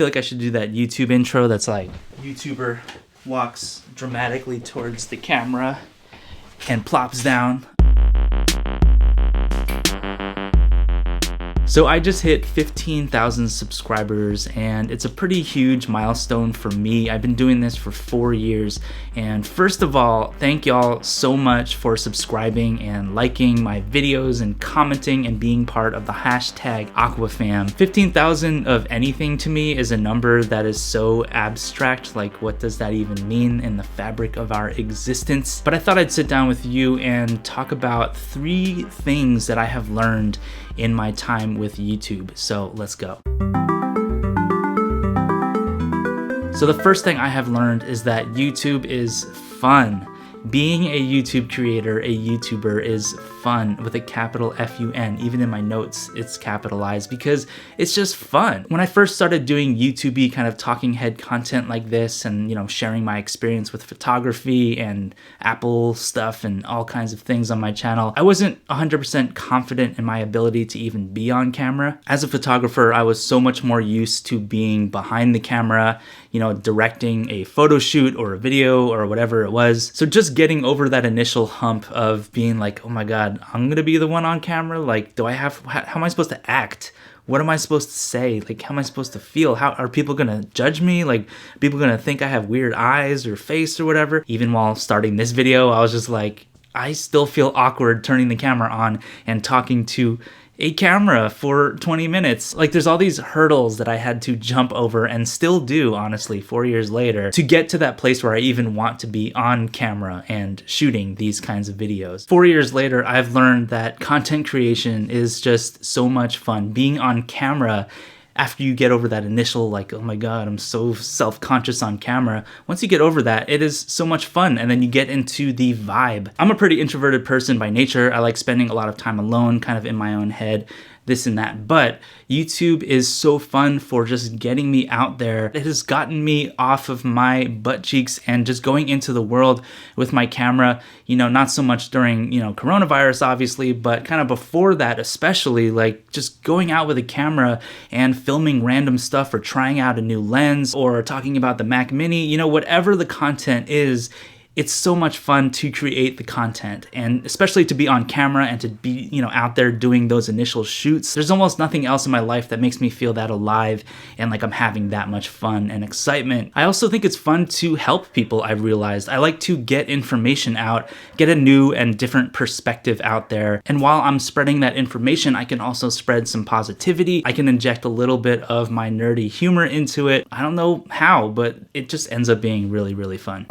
feel like I should do that YouTube intro that's like, YouTuber walks dramatically towards the camera and plops down. So I just hit 15,000 subscribers, and it's a pretty huge milestone for me. I've been doing this for 4 years, and first of all, thank y'all so much for subscribing and liking my videos and commenting and being part of the hashtag AquaFam. 15,000 of anything to me is a number that is so abstract, like what does that even mean in the fabric of our existence? But I thought I'd sit down with you and talk about 3 things that I have learned in my time with YouTube. So let's go. So the first thing I have learned is that YouTube is fun. Being a YouTube creator, a YouTuber, is fun with a capital F-U-N. Even in my notes, it's capitalized because it's just fun. When I first started doing YouTube-y kind of talking head content like this and, you know, sharing my experience with photography and Apple stuff and all kinds of things on my channel, I wasn't 100% confident in my ability to even be on camera. As a photographer, I was so much more used to being behind the camera, you know, directing a photo shoot or a video or whatever it was. So just getting over that initial hump of being like, oh my God, I'm gonna be the one on camera. Like, how am I supposed to act? What am I supposed to say? Like, how am I supposed to feel? How are people gonna judge me? Like, are people gonna think I have weird eyes or face or whatever? Even while starting this video, I was just like, I still feel awkward turning the camera on and talking to a camera for 20 minutes. Like, there's all these hurdles that I had to jump over and still do, honestly, 4 years later, to get to that place where I even want to be on camera and shooting these kinds of videos. 4 years later, I've learned that content creation is just so much fun. Being on camera, after you get over that initial, like, oh my God, I'm so self-conscious on camera, once you get over that, it is so much fun, and then you get into the vibe. I'm a pretty introverted person by nature. I like spending a lot of time alone, kind of in my own head, this and that, but YouTube is so fun for just getting me out there. It has gotten me off of my butt cheeks and just going into the world with my camera, you know, not so much during, you know, coronavirus, obviously, but kind of before that, especially, like just going out with a camera and filming random stuff or trying out a new lens or talking about the Mac Mini, you know, whatever the content is. It's so much fun to create the content, and especially to be on camera and to be, you know, out there doing those initial shoots. There's almost nothing else in my life that makes me feel that alive and like I'm having that much fun and excitement. I also think it's fun to help people, I've realized. I like to get information out, get a new and different perspective out there. And while I'm spreading that information, I can also spread some positivity. I can inject a little bit of my nerdy humor into it. I don't know how, but it just ends up being really, really fun.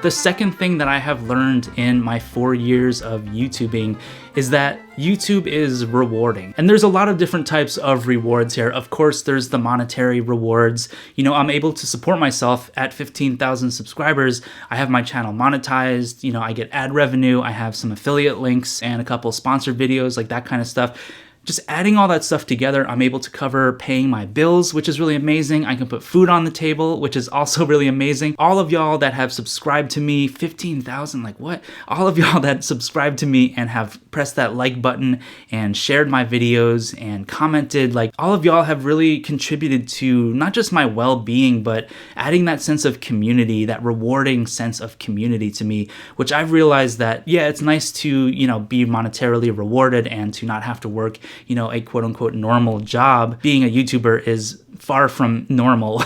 The second thing that I have learned in my 4 years of YouTubing is that YouTube is rewarding. And there's a lot of different types of rewards here. Of course, there's the monetary rewards. You know, I'm able to support myself at 15,000 subscribers. I have my channel monetized, you know, I get ad revenue, I have some affiliate links and a couple sponsored videos, like that kind of stuff. Just adding all that stuff together, I'm able to cover paying my bills, which is really amazing. I can put food on the table, which is also really amazing. All of y'all that have subscribed to me, 15,000, like what? All of y'all that subscribed to me and have pressed that like button and shared my videos and commented, like all of y'all have really contributed to not just my well-being, but adding that sense of community, that rewarding sense of community to me, which I've realized that, yeah, it's nice to, you know, be monetarily rewarded and to not have to work, you know, a quote unquote normal job. Being a YouTuber is far from normal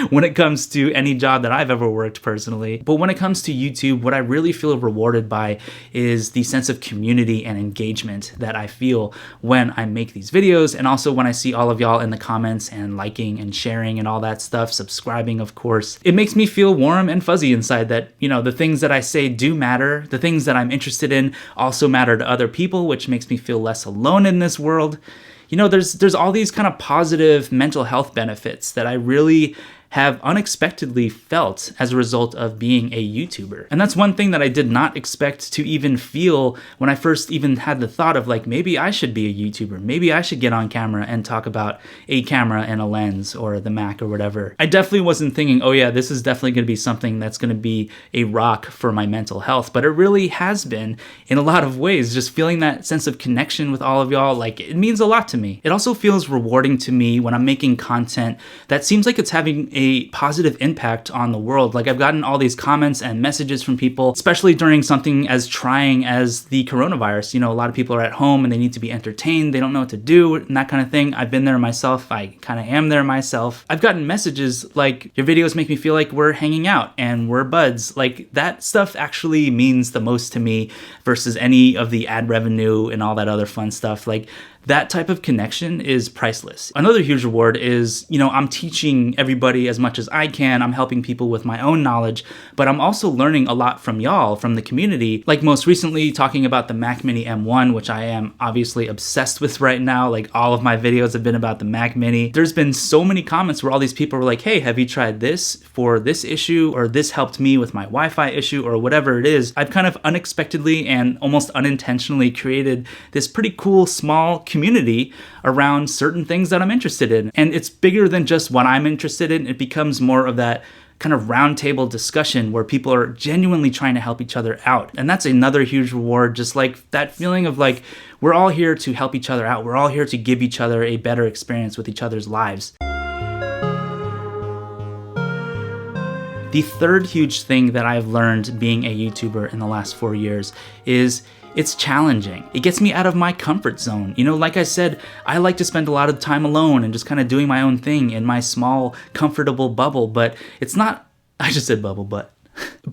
when it comes to any job that I've ever worked personally. But when it comes to YouTube, what I really feel rewarded by is the sense of community and engagement that I feel when I make these videos, and also when I see all of y'all in the comments and liking and sharing and all that stuff, subscribing, of course. It makes me feel warm and fuzzy inside that, you know, the things that I say do matter. The things that I'm interested in also matter to other people, which makes me feel less alone in this world. You know, there's all these kind of positive mental health benefits that I really have unexpectedly felt as a result of being a YouTuber. And that's one thing that I did not expect to even feel when I first even had the thought of like, maybe I should be a YouTuber. Maybe I should get on camera and talk about a camera and a lens or the Mac or whatever. I definitely wasn't thinking, oh yeah, this is definitely going to be something that's going to be a rock for my mental health. But it really has been in a lot of ways. Just feeling that sense of connection with all of y'all, like it means a lot to me. It also feels rewarding to me when I'm making content that seems like it's having a positive impact on the world. Like I've gotten all these comments and messages from people, especially during something as trying as the coronavirus. You know, a lot of people are at home and they need to be entertained. They don't know what to do and that kind of thing. I've been there myself. I kind of am there myself. I've gotten messages like, your videos make me feel like we're hanging out and we're buds. Like that stuff actually means the most to me versus any of the ad revenue and all that other fun stuff. Like that type of connection is priceless. Another huge reward is, you know, I'm teaching everybody as much as I can. I'm helping people with my own knowledge, but I'm also learning a lot from y'all, from the community. Like most recently talking about the Mac Mini M1, which I am obviously obsessed with right now. Like all of my videos have been about the Mac Mini. There's been so many comments where all these people were like, hey, have you tried this for this issue? Or this helped me with my Wi-Fi issue or whatever it is. I've kind of unexpectedly and almost unintentionally created this pretty cool small community around certain things that I'm interested in. And it's bigger than just what I'm interested in. It becomes more of that kind of roundtable discussion where people are genuinely trying to help each other out. And that's another huge reward, just like that feeling of like, we're all here to help each other out. We're all here to give each other a better experience with each other's lives. The third huge thing that I've learned being a YouTuber in the last 4 years is it's challenging. It gets me out of my comfort zone. You know, like I said, I like to spend a lot of time alone and just kind of doing my own thing in my small, comfortable bubble, but it's not, I just said bubble, but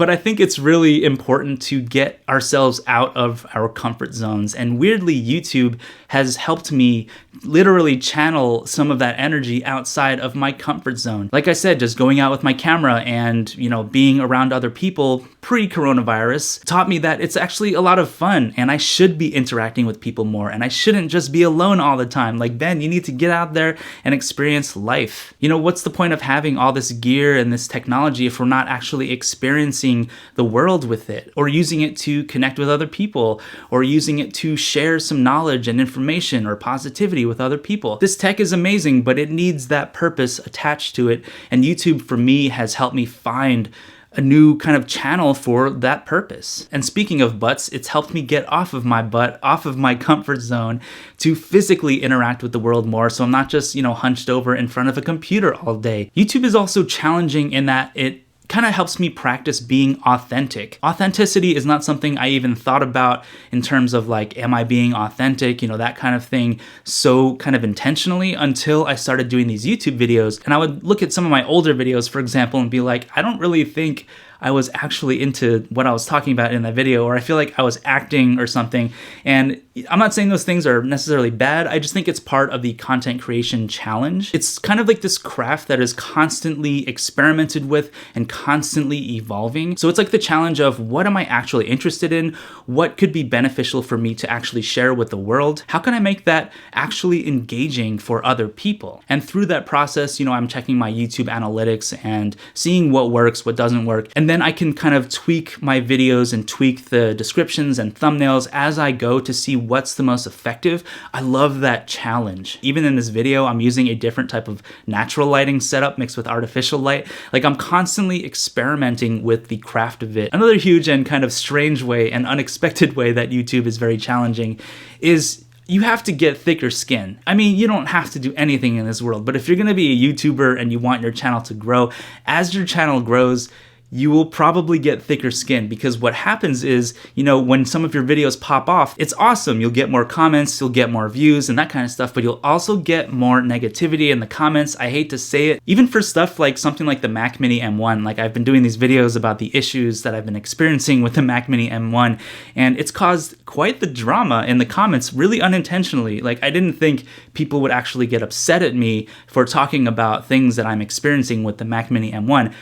I think it's really important to get ourselves out of our comfort zones. And weirdly, YouTube has helped me literally channel some of that energy outside of my comfort zone. Like I said, just going out with my camera and, you know, being around other people pre-coronavirus taught me that it's actually a lot of fun and I should be interacting with people more and I shouldn't just be alone all the time. Like, Ben, you need to get out there and experience life. You know, what's the point of having all this gear and this technology if we're not actually experiencing the world with it, or using it to connect with other people, or using it to share some knowledge and information or positivity with other people? This tech is amazing, but it needs that purpose attached to it. And YouTube for me has helped me find a new kind of channel for that purpose. And speaking of butts, it's helped me get off of my butt, off of my comfort zone, to physically interact with the world more. So I'm not just, you know, hunched over in front of a computer all day. YouTube is also challenging in that it kind of helps me practice being authentic. Authenticity is not something I even thought about in terms of like, am I being authentic? You know, that kind of thing so kind of intentionally until I started doing these YouTube videos. And I would look at some of my older videos, for example, and be like, I don't really think I was actually into what I was talking about in that video, or I feel like I was acting or something. And I'm not saying those things are necessarily bad. I just think it's part of the content creation challenge. It's kind of like this craft that is constantly experimented with and constantly evolving. So it's like the challenge of, what am I actually interested in? What could be beneficial for me to actually share with the world? How can I make that actually engaging for other people? And through that process, you know, I'm checking my YouTube analytics and seeing what works, what doesn't work. And then I can kind of tweak my videos and tweak the descriptions and thumbnails as I go to see what's the most effective. I love that challenge. Even in this video, I'm using a different type of natural lighting setup mixed with artificial light. Like, I'm constantly experimenting with the craft of it. Another huge and kind of strange way and unexpected way that YouTube is very challenging is you have to get thicker skin. I mean, you don't have to do anything in this world, but if you're gonna be a YouTuber and you want your channel to grow, as your channel grows, you will probably get thicker skin, because what happens is, you know, when some of your videos pop off, it's awesome. You'll get more comments, you'll get more views and that kind of stuff, but you'll also get more negativity in the comments. I hate to say it, even for stuff like something like the Mac Mini M1. Like, I've been doing these videos about the issues that I've been experiencing with the Mac Mini M1, and it's caused quite the drama in the comments, really unintentionally. Like, I didn't think people would actually get upset at me for talking about things that I'm experiencing with the Mac Mini M1.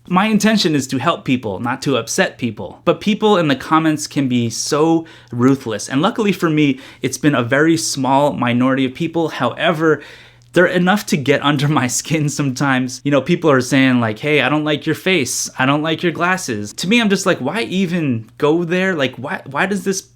My intention is to help people, not to upset people. But people in the comments can be so ruthless. And luckily for me, it's been a very small minority of people. However, they're enough to get under my skin sometimes. You know, people are saying like, hey, I don't like your face, I don't like your glasses. To me, I'm just like, why even go there? Like, why does this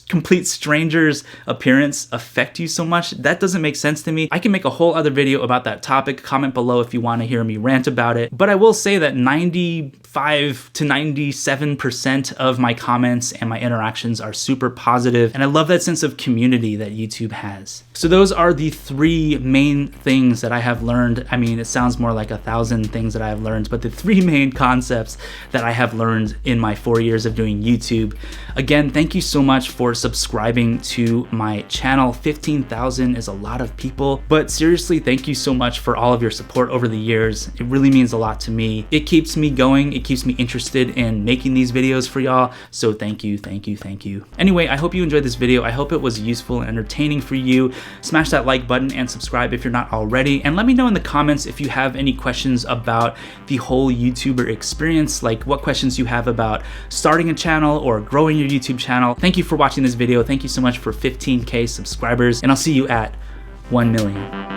complete stranger's appearance affect you so much? That doesn't make sense to me. I can make a whole other video about that topic. Comment below if you want to hear me rant about it. But I will say that 95 to 97% of my comments and my interactions are super positive, and I love that sense of community that YouTube has. So those are the 3 main things that I have learned. I mean, it sounds more like 1,000 things that I have learned, but the 3 main concepts that I have learned in my 4 years of doing YouTube. Again, thank you so much for subscribing to my channel. 15,000 is a lot of people, but seriously, thank you so much for all of your support over the years. It really means a lot to me. It keeps me going. It keeps me interested in making these videos for y'all. So thank you, thank you, thank you. Anyway, I hope you enjoyed this video. I hope it was useful and entertaining for you. Smash that like button and subscribe if you're not already. And let me know in the comments if you have any questions about the whole YouTuber experience, like what questions you have about starting a channel or growing your YouTube channel. Thank you for watching this video. Thank you so much for 15K subscribers, and I'll see you at 1 million.